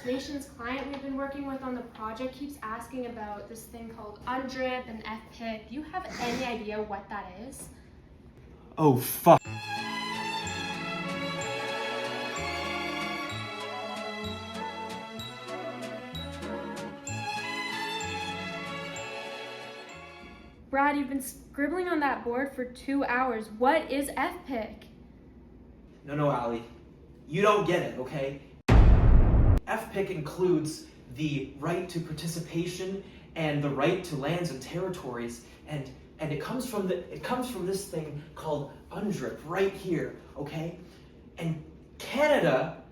First Nations client we've been working with on the project keeps asking about this thing called UNDRIP and FPIC. Do you have any idea what that is? Oh, fuck. Brad, you've been scribbling on that board for 2 hours. What is FPIC? No, Allie. You don't get it, okay? FPIC includes the right to participation and the right to lands and territories, and it comes from this thing called UNDRIP right here, okay? And Canada,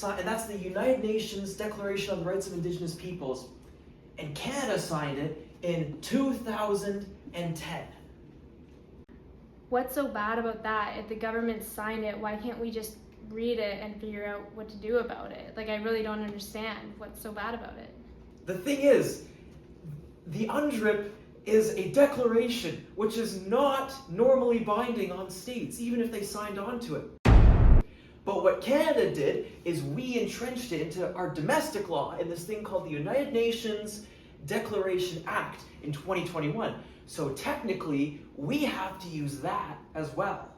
and that's the United Nations Declaration on the Rights of Indigenous Peoples, and Canada signed it in 2010. What's so bad about that? If the government signed it, why can't we just read it and figure out what to do about it? Like, I really don't understand what's so bad about it. The thing is, the UNDRIP is a declaration which is not normally binding on states, even if they signed on to it. But what Canada did is we entrenched it into our domestic law in this thing called the United Nations Declaration Act in 2021. So technically, we have to use that as well.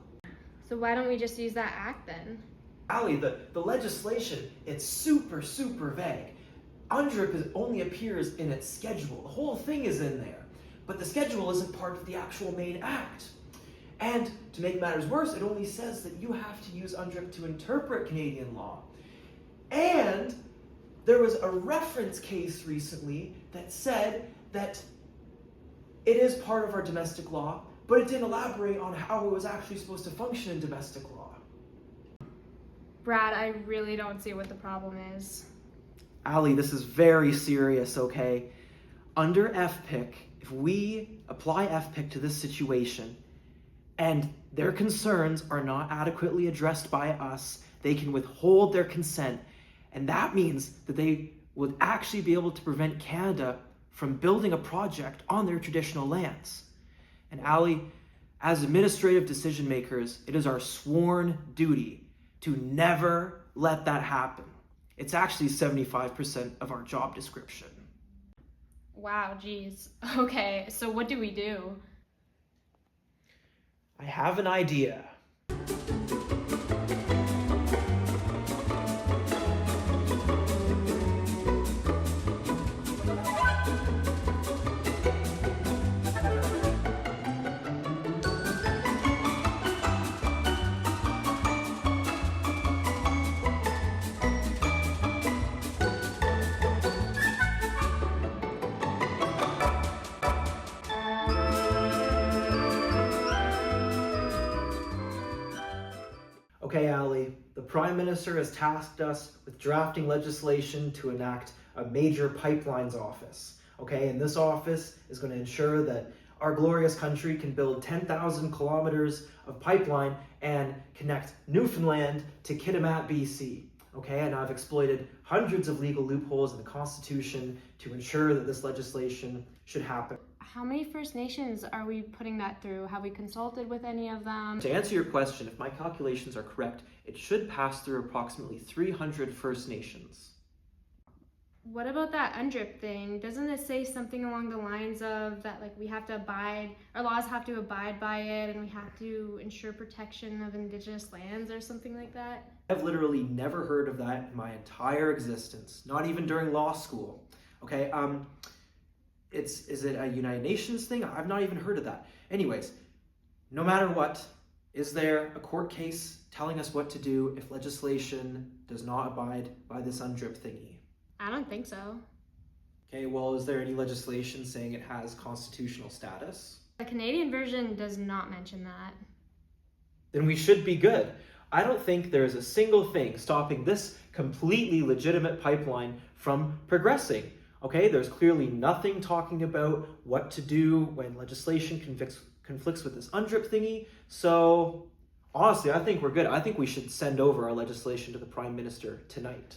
So why don't we just use that act then? Allie, the legislation, it's super vague. UNDRIP only appears in its schedule. The whole thing is in there, but the schedule isn't part of the actual main act. And to make matters worse, it only says that you have to use UNDRIP to interpret Canadian law. And there was a reference case recently that said that it is part of our domestic law, but it didn't elaborate on how it was actually supposed to function in domestic law. Brad, I really don't see what the problem is. Allie, this is very serious, okay? Under FPIC, if we apply FPIC to this situation and their concerns are not adequately addressed by us, they can withhold their consent, and that means that they would actually be able to prevent Canada from building a project on their traditional lands. And Allie, as administrative decision makers, it is our sworn duty to never let that happen. It's actually 75% of our job description. Wow, geez. Okay, so what do we do? I have an idea. Okay, Allie, the Prime Minister has tasked us with drafting legislation to enact a major pipelines office. Okay, and this office is going to ensure that our glorious country can build 10,000 kilometers of pipeline and connect Newfoundland to Kitimat, BC. Okay, and I've exploited hundreds of legal loopholes in the Constitution to ensure that this legislation should happen. How many First Nations are we putting that through? Have we consulted with any of them? To answer your question, if my calculations are correct, it should pass through approximately 300 First Nations. What about that UNDRIP thing? Doesn't it say something along the lines of that, like, we have to our laws have to abide by it, and we have to ensure protection of Indigenous lands or something like that? I've literally never heard of that in my entire existence, not even during law school. Okay, is it a United Nations thing? I've not even heard of that. Anyways, no matter what, is there a court case telling us what to do if legislation does not abide by this UNDRIP thingy? I don't think so. Okay, well, is there any legislation saying it has constitutional status? The Canadian version does not mention that. Then we should be good. I don't think there's a single thing stopping this completely legitimate pipeline from progressing. Okay, there's clearly nothing talking about what to do when legislation conflicts with this UNDRIP thingy. So honestly, I think we're good. I think we should send over our legislation to the Prime Minister tonight.